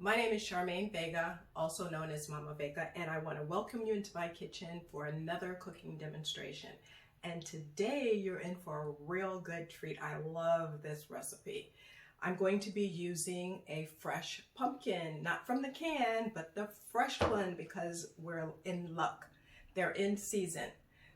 My name is Charmaine Vega, also known as Mama Vega, and I want to welcome you into my kitchen for another cooking demonstration. And today you're in for a real good treat. I love this recipe. I'm going to be using a fresh pumpkin, not from the can, but the fresh one because we're in luck. They're in season.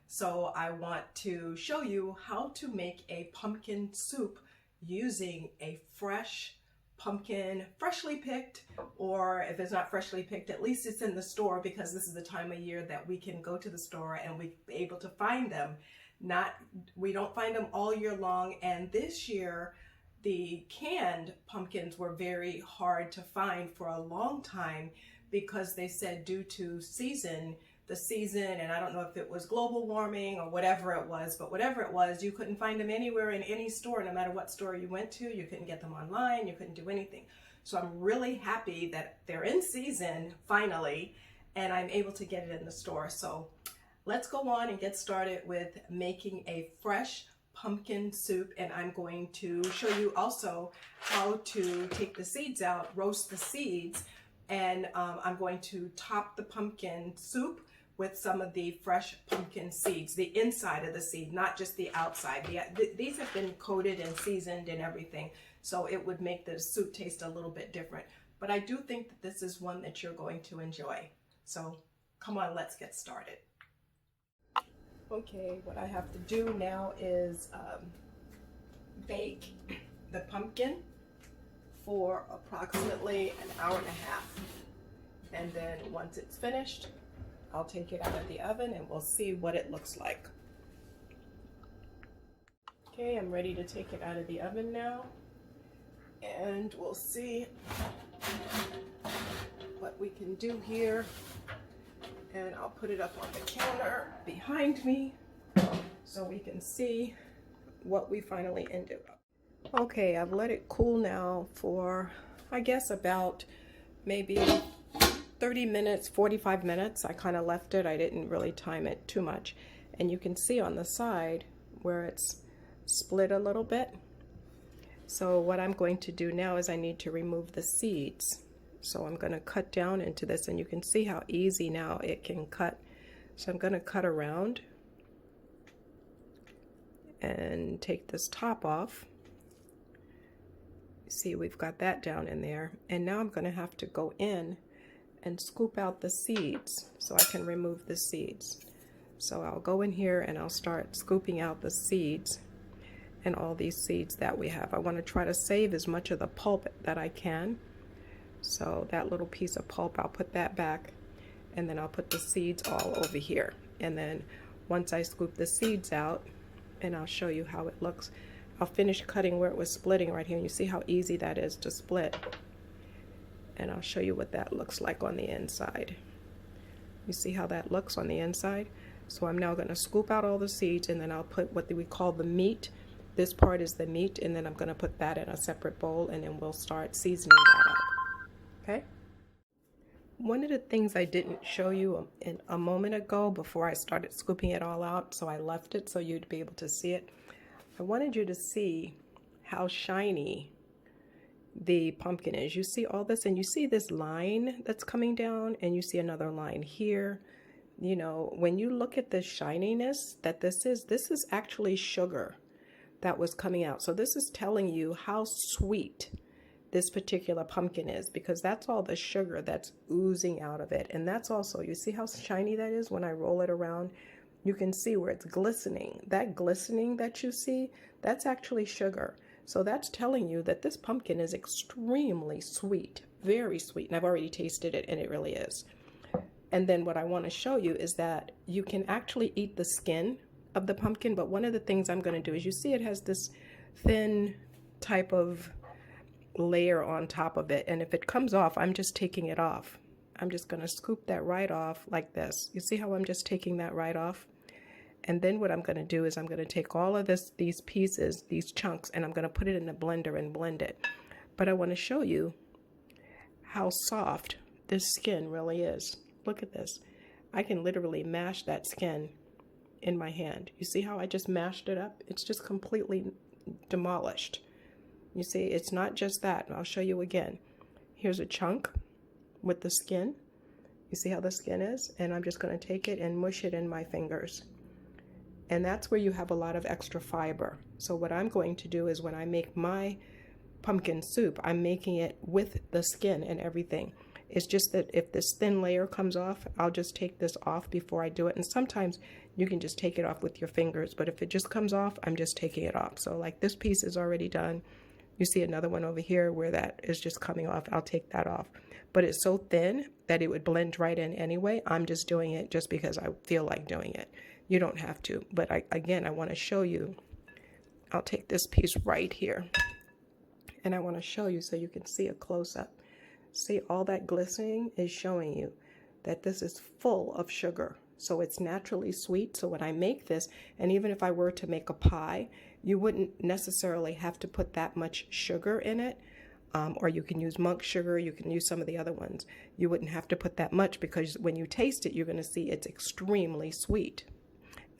So I want to show you how to make a pumpkin soup using a fresh pumpkin, freshly picked, or if it's not freshly picked, at least it's in the store, because this is the time of year that we can go to the store and we're able to find them. We don't find them all year long, and this year the canned pumpkins were very hard to find for a long time because they said due to the season, and I don't know if it was global warming or whatever it was, but whatever it was, you couldn't find them anywhere in any store. No matter what store you went to, you couldn't get them online, you couldn't do anything. So I'm really happy that they're in season finally, and I'm able to get it in the store. So let's go on and get started with making a fresh pumpkin soup, and I'm going to show you also how to take the seeds out, roast the seeds, and I'm going to top the pumpkin soup with some of the fresh pumpkin seeds, the inside of the seed, not just the outside. These have been coated and seasoned and everything, so it would make the soup taste a little bit different. But I do think that this is one that you're going to enjoy. So come on, let's get started. Okay, what I have to do now is bake the pumpkin for approximately an hour and a half. And then once it's finished, I'll take it out of the oven and we'll see what it looks like. Okay, I'm ready to take it out of the oven now, and we'll see what we can do here. And I'll put it up on the counter behind me so we can see what we finally ended up. Okay, I've let it cool now for, I guess, about maybe 30 minutes, 45 minutes. I kind of left it. I didn't really time it too much. And you can see on the side where it's split a little bit. So what I'm going to do now is I need to remove the seeds. So I'm going to cut down into this, and you can see how easy now it can cut. So I'm going to cut around and take this top off. See, we've got that down in there. And now I'm going to have to go in and scoop out the seeds so I can remove the seeds. So I'll go in here and I'll start scooping out the seeds and all these seeds that we have. I want to try to save as much of the pulp that I can. So that little piece of pulp, I'll put that back, and then I'll put the seeds all over here. And then once I scoop the seeds out, and I'll show you how it looks, I'll finish cutting where it was splitting right here, and you see how easy that is to split. And I'll show you what that looks like on the inside. You see how that looks on the inside? So I'm now going to scoop out all the seeds, and then I'll put what we call the meat. This part is the meat, and then I'm going to put that in a separate bowl, and then we'll start seasoning that up. Okay? One of the things I didn't show you a moment ago before I started scooping it all out, so I left it so you'd be able to see it. I wanted you to see how shiny the pumpkin is. You see all this, and you see this line that's coming down, and you see another line here. You know, when you look at the shininess that this is actually sugar that was coming out. So this is telling you how sweet this particular pumpkin is, because that's all the sugar that's oozing out of it. And that's also, you see how shiny that is when I roll it around? You can see where it's glistening. That glistening that you see, that's actually sugar. So that's telling you that this pumpkin is extremely sweet, very sweet. And I've already tasted it, and it really is. And then what I want to show you is that you can actually eat the skin of the pumpkin. But one of the things I'm going to do is, you see it has this thin type of layer on top of it. And if it comes off, I'm just taking it off. I'm just going to scoop that right off like this. You see how I'm just taking that right off? And then what I'm going to do is I'm going to take all of these pieces, these chunks, and I'm going to put it in a blender and blend it. But I want to show you how soft this skin really is. Look at this. I can literally mash that skin in my hand. You see how I just mashed it up? It's just completely demolished. You see, it's not just that. I'll show you again. Here's a chunk. with the skin. You see how the skin is? And I'm just going to take it and mush it in my fingers. And that's where you have a lot of extra fiber. So what I'm going to do is when I make my pumpkin soup, I'm making it with the skin and everything. It's just that if this thin layer comes off, I'll just take this off before I do it. And sometimes you can just take it off with your fingers, but if it just comes off, I'm just taking it off. So like this piece is already done. You see another one over here where that is just coming off. I'll take that off. But it's so thin that it would blend right in anyway. I'm just doing it just because I feel like doing it. You don't have to. But again, I want to show you. I'll take this piece right here. And I want to show you so you can see a close-up. See, all that glistening is showing you that this is full of sugar. So it's naturally sweet. So when I make this, and even if I were to make a pie, you wouldn't necessarily have to put that much sugar in it. Or you can use monk sugar, you can use some of the other ones. You wouldn't have to put that much because when you taste it, you're going to see it's extremely sweet.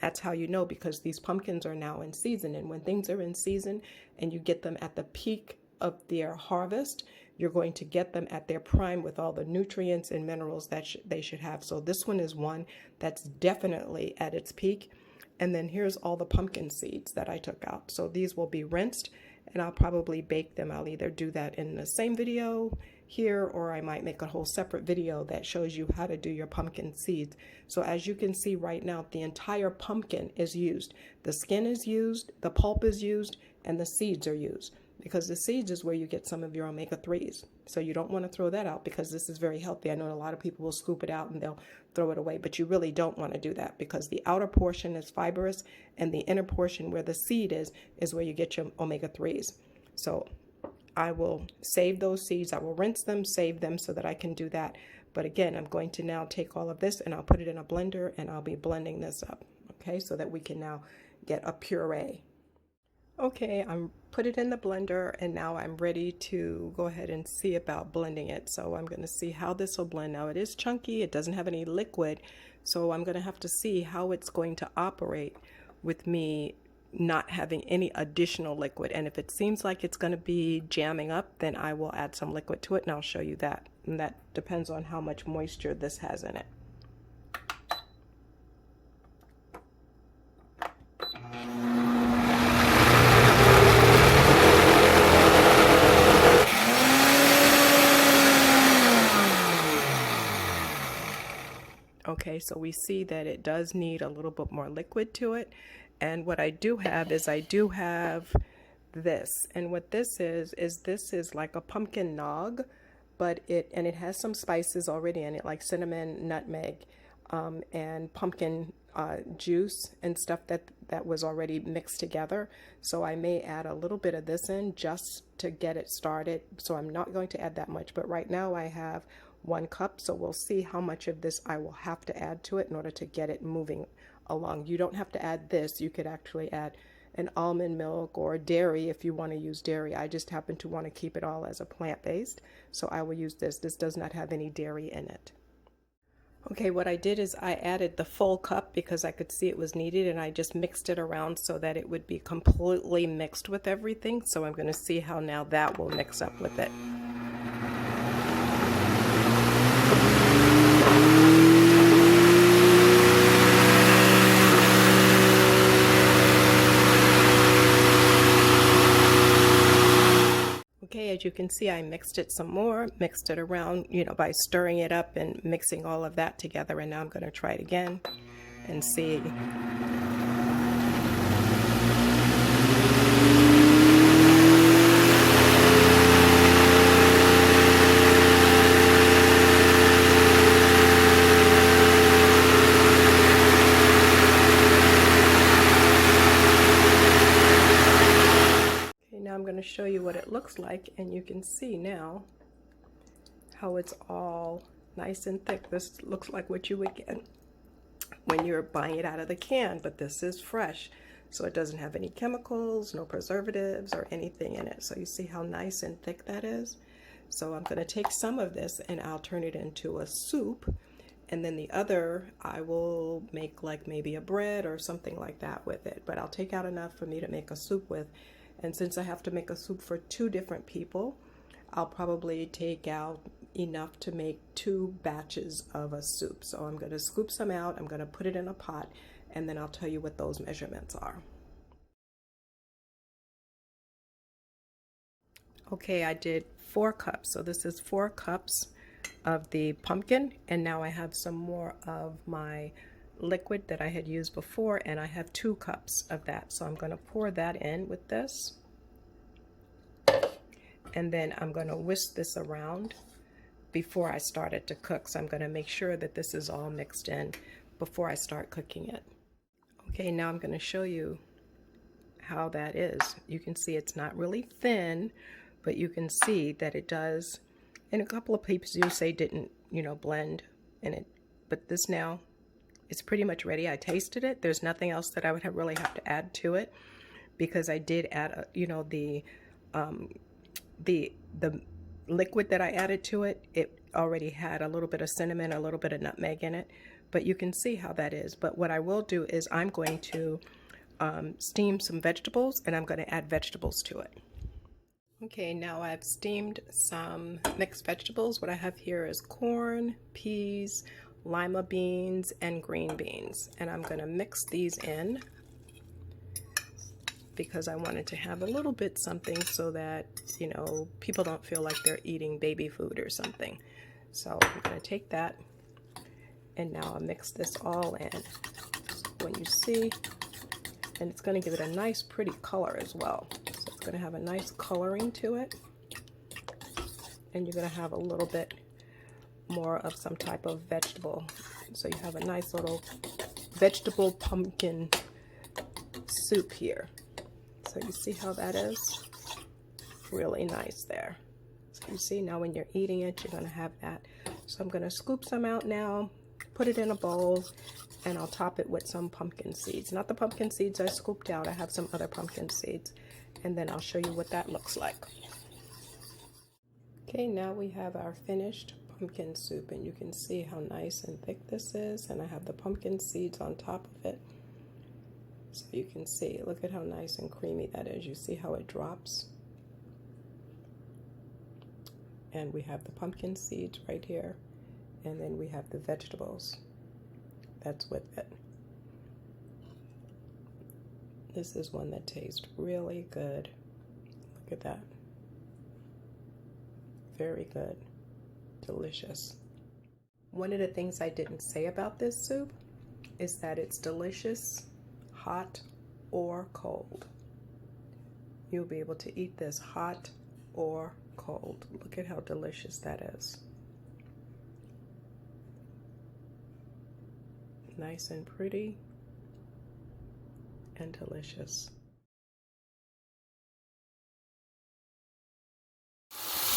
That's how you know, because these pumpkins are now in season. And when things are in season and you get them at the peak of their harvest, you're going to get them at their prime with all the nutrients and minerals that they should have. So this one is one that's definitely at its peak. And then here's all the pumpkin seeds that I took out. So these will be rinsed and I'll probably bake them. I'll either do that in the same video here, or I might make a whole separate video that shows you how to do your pumpkin seeds. So as you can see right now, the entire pumpkin is used. The skin is used, the pulp is used, and the seeds are used. Because the seeds is where you get some of your omega-3s. So you don't want to throw that out because this is very healthy. I know a lot of people will scoop it out and they'll throw it away, but you really don't want to do that because the outer portion is fibrous and the inner portion where the seed is where you get your omega-3s. So I will save those seeds. I will rinse them, save them so that I can do that. But again, I'm going to now take all of this and I'll put it in a blender and I'll be blending this up, okay, so that we can now get a puree. Okay, I'm put it in the blender and now I'm ready to go ahead and see about blending it. So I'm going to see how this will blend. Now it is chunky, it doesn't have any liquid, so I'm going to have to see how it's going to operate with me not having any additional liquid. And if it seems like it's going to be jamming up, then I will add some liquid to it and I'll show you that. And that depends on how much moisture this has in it. Okay, so we see that it does need a little bit more liquid to it. And what I do have is I do have this. And what this is this is like a pumpkin nog, but it has some spices already in it, like cinnamon, nutmeg, and pumpkin juice and stuff that was already mixed together. So I may add a little bit of this in just to get it started. So I'm not going to add that much, but right now I have 1 cup, so we'll see how much of this I will have to add to it in order to get it moving along. You don't have to add this. You could actually add an almond milk or dairy if you want to use dairy. I just happen to want to keep it all as a plant-based, so I will use this. This does not have any dairy in it. Okay, what I did is I added the full cup because I could see it was needed, and I just mixed it around so that it would be completely mixed with everything. So I'm going to see how now that will mix up with it. Okay, as you can see, I mixed it some more, mixed it around, by stirring it up and mixing all of that together. And now I'm going to try it again and see. I'm going to show you what it looks like, and you can see now how it's all nice and thick. This looks like what you would get when you're buying it out of the can, but this is fresh, so it doesn't have any chemicals, no preservatives or anything in it. So you see how nice and thick that is. So I'm going to take some of this and I'll turn it into a soup, and then the other I will make like maybe a bread or something like that with it, but I'll take out enough for me to make a soup with. And since I have to make a soup for 2 different people, I'll probably take out enough to make 2 batches of a soup. So I'm going to scoop some out, I'm going to put it in a pot, and then I'll tell you what those measurements are. Okay, I did 4 cups. So this is 4 cups of the pumpkin, and now I have some more of my liquid that I had used before, and I have 2 cups of that. So I'm going to pour that in with this, and then I'm going to whisk this around before I start it to cook. So I'm going to make sure that this is all mixed in before I start cooking it. Okay, now I'm going to show you how that is. You can see it's not really thin, but you can see that it does. And a couple of people you say didn't, blend in it, but this now it's pretty much ready. I tasted it. There's nothing else that I would really have to add to it, because I did add, the liquid that I added to it. It already had a little bit of cinnamon, a little bit of nutmeg in it, but you can see how that is. But what I will do is I'm going to steam some vegetables, and I'm going to add vegetables to it. Okay, now I've steamed some mixed vegetables. What I have here is corn, peas, lima beans, and green beans. And I'm going to mix these in because I wanted to have a little bit something so that, people don't feel like they're eating baby food or something. So I'm going to take that, and now I'll mix this all in. When you see, and it's going to give it a nice pretty color as well. So it's going to have a nice coloring to it, and you're going to have a little bit more of some type of vegetable. So you have a nice little vegetable pumpkin soup here. So you see how that is? Really nice there. So you see now when you're eating it, you're going to have that. So I'm going to scoop some out now, put it in a bowl, and I'll top it with some pumpkin seeds. Not the pumpkin seeds I scooped out, I have some other pumpkin seeds. And then I'll show you what that looks like. Okay, now we have our finished pumpkin soup, and you can see how nice and thick this is, and I have the pumpkin seeds on top of it. So you can see, look at how nice and creamy that is. You see how it drops? And we have the pumpkin seeds right here, and then we have the vegetables that's with it. This is one that tastes really good. Look at that. Very good. Delicious. One of the things I didn't say about this soup is that it's delicious, hot or cold. You'll be able to eat this hot or cold. Look at how delicious that is. Nice and pretty and delicious.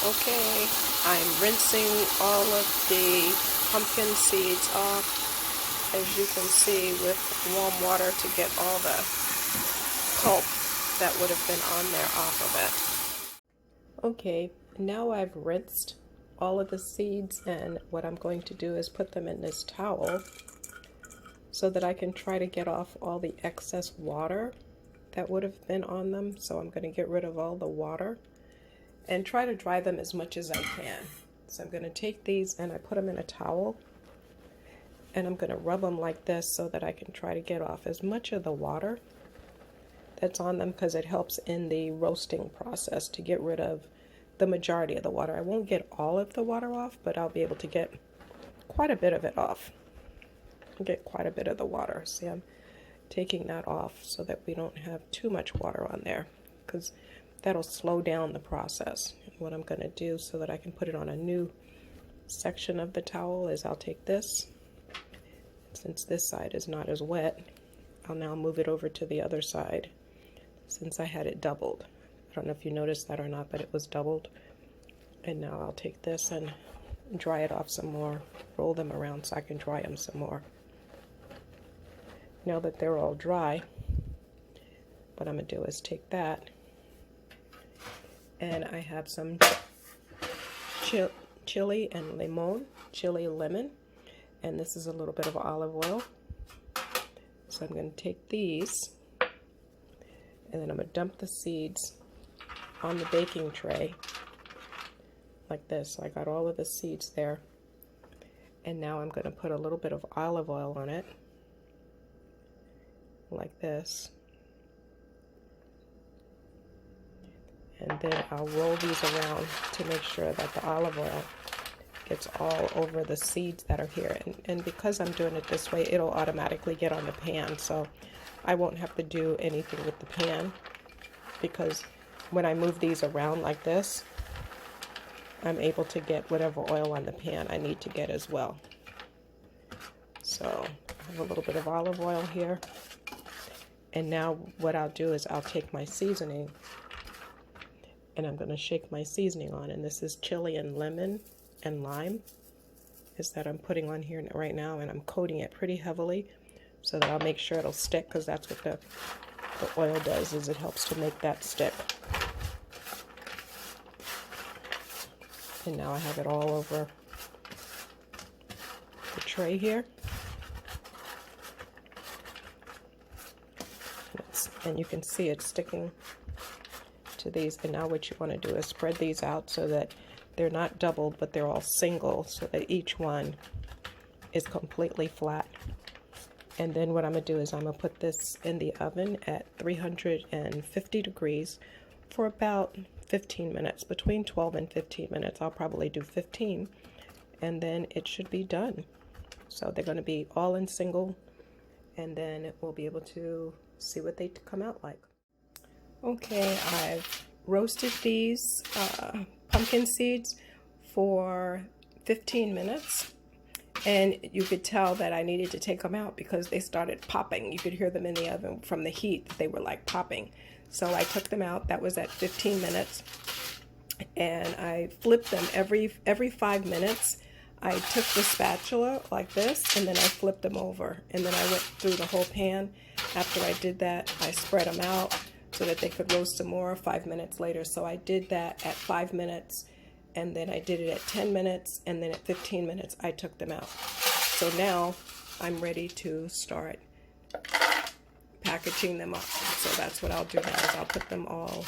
Okay, I'm rinsing all of the pumpkin seeds off, as you can see, with warm water to get all the pulp that would have been on there off of it. Okay, now I've rinsed all of the seeds, and what I'm going to do is put them in this towel so that I can try to get off all the excess water that would have been on them. So I'm going to get rid of all the water and try to dry them as much as I can. So I'm going to take these and I put them in a towel, and I'm going to rub them like this so that I can try to get off as much of the water that's on them, because it helps in the roasting process to get rid of the majority of the water. I won't get all of the water off, but I'll be able to get quite a bit of it off. Get quite a bit of the water. See, I'm taking that off so that we don't have too much water on there, because that'll slow down the process. And what I'm going to do so that I can put it on a new section of the towel is I'll take this, since this side is not as wet, I'll now move it over to the other side, since I had it doubled. I don't know if you noticed that or not, but it was doubled. And now I'll take this and dry it off some more, roll them around so I can dry them some more. Now that they're all dry, what I'm going to do is take that, and I have some chili and lemon, chili lemon, and this is a little bit of olive oil. So I'm going to take these, and then I'm going to dump the seeds on the baking tray like this. So I got all of the seeds there. And now I'm going to put a little bit of olive oil on it, like this. And then I'll roll these around to make sure that the olive oil gets all over the seeds that are here. And because I'm doing it this way, it'll automatically get on the pan. So I won't have to do anything with the pan, because when I move these around like this, I'm able to get whatever oil on the pan I need to get as well. So I have a little bit of olive oil here. And now what I'll do is I'll take my seasoning and I'm going to shake my seasoning on. And this is chili and lemon and lime is that I'm putting on here right now. And I'm coating it pretty heavily so that I'll make sure it'll stick, because that's what the oil does, is it helps to make that stick. And now I have it all over the tray here. And you can see it sticking to these. And now what you want to do is spread these out so that they're not doubled, but they're all single, so that each one is completely flat. And then what I'm going to do is I'm going to put this in the oven at 350 degrees for about 15 minutes, between 12 and 15 minutes. I'll probably do 15, and then it should be done. So they're going to be all in single, and then we'll be able to see what they come out like. Okay, I've roasted these pumpkin seeds for 15 minutes, and you could tell that I needed to take them out because they started popping. You could hear them in the oven from the heat. They were like popping. So I took them out. That was at 15 minutes, and I flipped them every 5 minutes. I took the spatula like this, and then I flipped them over, and then I went through the whole pan. After I did that, I spread them out so that they could roast some more 5 minutes later. So I did that at 5 minutes, and then I did it at 10 minutes, and then at 15 minutes I took them out. So now I'm ready to start packaging them up. So that's what I'll do now, is I'll put them all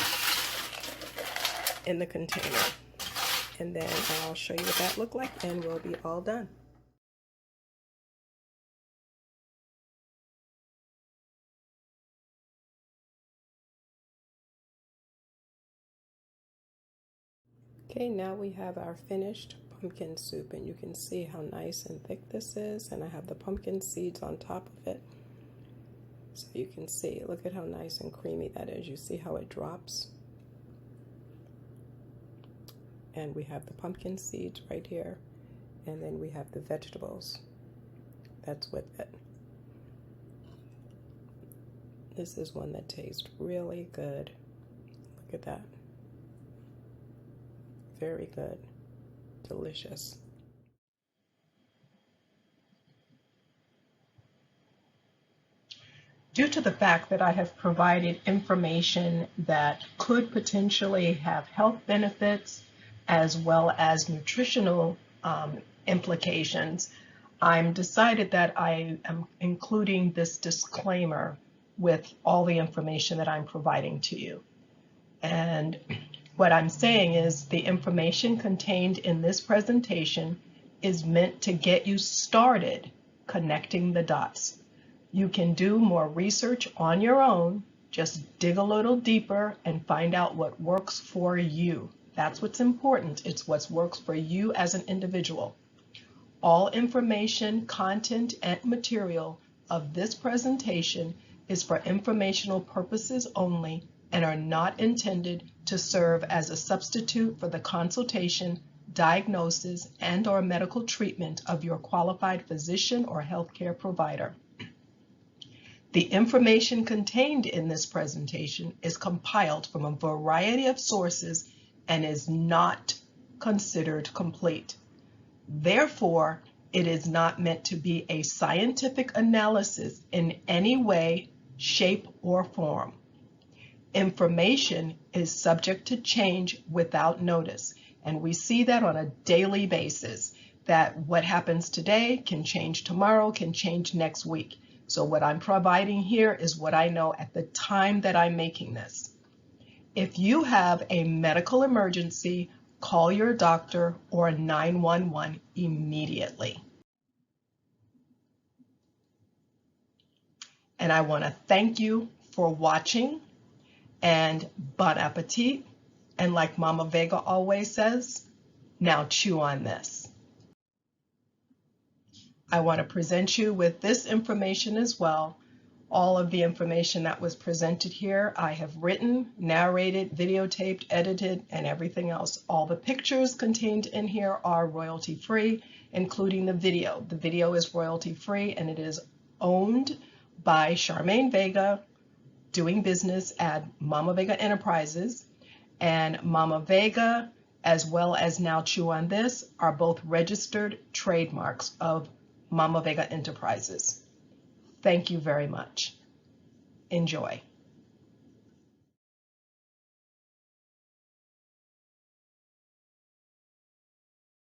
in the container, and then I'll show you what that looked like, and we'll be all done. Okay, now we have our finished pumpkin soup, and you can see how nice and thick this is, and I have the pumpkin seeds on top of it. So you can see, look at how nice and creamy that is. You see how it drops? And we have the pumpkin seeds right here, and then we have the vegetables that's with it. This is one that tastes really good. Look at that. Very good. Delicious. Due to the fact that I have provided information that could potentially have health benefits as well as nutritional implications, I'm decided that I am including this disclaimer with all the information that I'm providing to you. And what I'm saying is the information contained in this presentation is meant to get you started connecting the dots. You can do more research on your own, just dig a little deeper and find out what works for you. That's what's important. It's what works for you as an individual. All information, content, and material of this presentation is for informational purposes only and are not intended to serve as a substitute for the consultation, diagnosis, and/or medical treatment of your qualified physician or healthcare provider. The information contained in this presentation is compiled from a variety of sources and is not considered complete. Therefore, it is not meant to be a scientific analysis in any way, shape, or form. Information is subject to change without notice, and we see that on a daily basis, that what happens today can change tomorrow, can change next week. So what I'm providing here is what I know at the time that I'm making this. If you have a medical emergency, call your doctor or 911 immediately. And I want to thank you for watching, and bon appetit. And like Mama Vega always says, now chew on this. I want to present you with this information as well. All of the information that was presented here, I have written, narrated, videotaped, edited, and everything else. All the pictures contained in here are royalty free, including the video. The video is royalty free and it is owned by Charmaine Vega, doing business at Mama Vega Enterprises, and Mama Vega, as well as Now Chew on This, are both registered trademarks of Mama Vega Enterprises. Thank you very much. Enjoy.